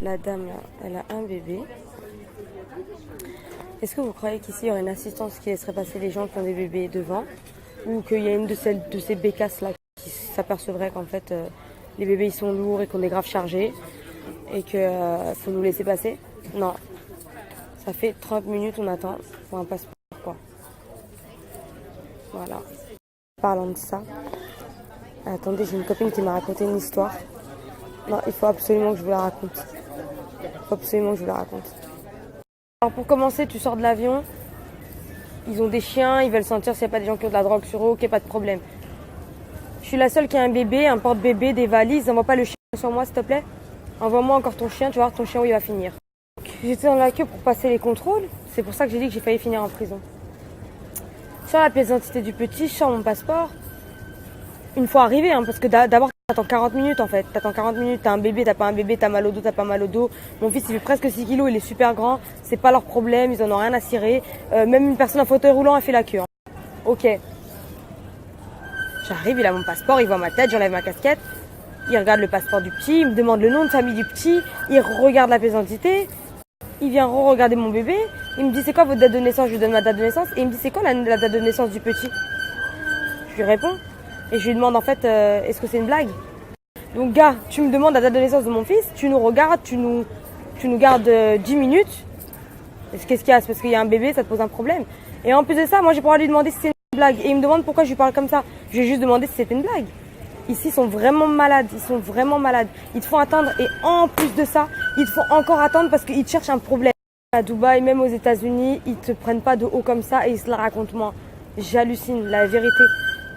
La dame là, elle a un bébé. Est-ce que vous croyez qu'ici il y aurait une assistance qui laisserait passer les gens qui ont des bébés devant, ou qu'il y a une de ces bécasses là qui s'apercevrait qu'en fait les bébés ils sont lourds et qu'on est grave chargés et que faut nous laisser passer? Non. Ça fait 30 minutes on attend pour un passeport quoi. Voilà. Parlant de ça, attendez, j'ai une copine qui m'a raconté une histoire. Non, il faut absolument que je vous la raconte. Il faut absolument que je vous la raconte. Alors pour commencer, tu sors de l'avion, ils ont des chiens, ils veulent sentir s'il n'y a pas des gens qui ont de la drogue sur eux, ok, pas de problème. Je suis la seule qui a un bébé, un porte-bébé, des valises, envoie pas le chien sur moi s'il te plaît. Envoie-moi encore ton chien, tu vas voir ton chien où il va finir. J'étais dans la queue pour passer les contrôles, c'est pour ça que j'ai dit que j'ai failli finir en prison. Je sors la pièce d'identité du petit, je sors mon passeport. Une fois arrivé, hein, parce que d'abord t'attends 40 minutes en fait. T'attends 40 minutes, t'as un bébé, t'as pas un bébé, t'as mal au dos, t'as pas mal au dos. Mon fils il fait presque 6 kilos, il est super grand, c'est pas leur problème, ils en ont rien à cirer. Même une personne en fauteuil roulant a fait la queue. Hein. Ok. J'arrive, il a mon passeport, il voit ma tête, j'enlève ma casquette. Il regarde le passeport du petit, il me demande le nom de famille du petit, il regarde la pièce d'identité, il vient re-regarder mon bébé, il me dit c'est quoi votre date de naissance, je lui donne ma date de naissance, et il me dit c'est quoi la date de naissance du petit. Je lui réponds. Et je lui demande en fait, est-ce que c'est une blague? Donc gars, tu me demandes la date de naissance de mon fils, tu nous regardes, tu nous gardes 10 minutes. Qu'est-ce qu'il y a? C'est parce qu'il y a un bébé, ça te pose un problème. Et en plus de ça, moi j'ai pas envie de lui demander si c'est une blague. Et il me demande pourquoi je lui parle comme ça. Je lui ai juste demandé si c'était une blague. Ici, ils sont vraiment malades, ils sont vraiment malades. Ils te font attendre et en plus de ça, ils te font encore attendre parce qu'ils te cherchent un problème. À Dubaï, même aux États-Unis, ils te prennent pas de haut comme ça et ils se la racontent moi. J'hallucine, la vérité.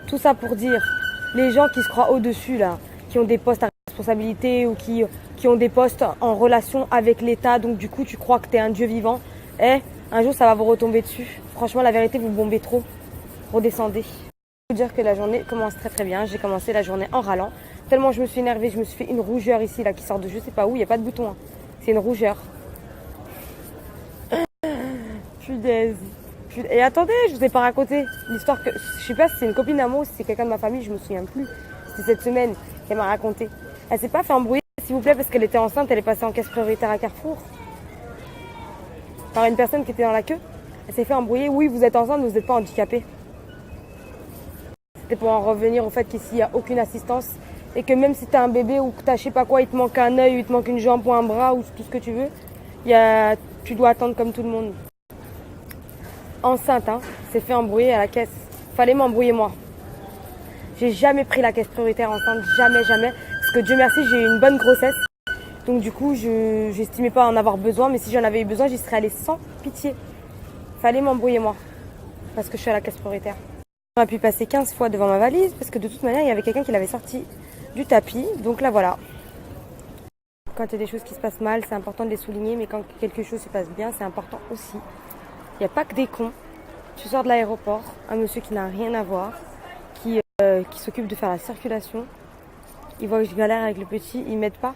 Tout ça pour dire, les gens qui se croient au-dessus, là, qui ont des postes à responsabilité ou qui ont des postes en relation avec l'État, donc du coup, tu crois que tu es un dieu vivant, un jour, ça va vous retomber dessus. Franchement, la vérité, vous bombez trop. Redescendez. Je peux vous dire que la journée commence très très bien. J'ai commencé la journée en râlant. Tellement je me suis énervée, je me suis fait une rougeur ici, là, qui sort de je sais pas où, il n'y a pas de bouton. Hein. C'est une rougeur. Punaise. Et attendez, je vous ai pas raconté l'histoire que... Je sais pas si c'est une copine à moi ou si c'est quelqu'un de ma famille, je me souviens plus. C'était cette semaine qu'elle m'a raconté. Elle s'est pas fait embrouiller, s'il vous plaît, parce qu'elle était enceinte, elle est passée en caisse prioritaire à Carrefour. Par une personne qui était dans la queue. Elle s'est fait embrouiller, oui, vous êtes enceinte, vous n'êtes pas handicapé. C'était pour en revenir au fait qu'ici, il n'y a aucune assistance. Et que même si tu as un bébé ou que tu as je sais pas quoi, il te manque un œil, ou il te manque une jambe ou un bras ou tout ce que tu veux, tu dois attendre comme tout le monde. Enceinte, hein, s'est fait embrouiller à la caisse. Fallait m'embrouiller moi. J'ai jamais pris la caisse prioritaire enceinte, jamais, jamais. Parce que Dieu merci, j'ai eu une bonne grossesse. Donc du coup, je n'estimais pas en avoir besoin. Mais si j'en avais eu besoin, j'y serais allée sans pitié. Fallait m'embrouiller moi. Parce que je suis à la caisse prioritaire. J'aurais pu passer 15 fois devant ma valise. Parce que de toute manière, il y avait quelqu'un qui l'avait sorti du tapis. Donc là, voilà. Quand il y a des choses qui se passent mal, c'est important de les souligner. Mais quand quelque chose se passe bien, c'est important aussi. Il n'y a pas que des cons. Tu sors de l'aéroport, un monsieur qui n'a rien à voir, qui s'occupe de faire la circulation. Il voit que je galère avec le petit, il m'aide pas.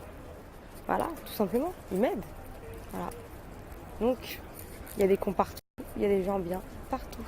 Voilà, tout simplement, il m'aide. Voilà. Donc, il y a des cons partout, il y a des gens bien partout.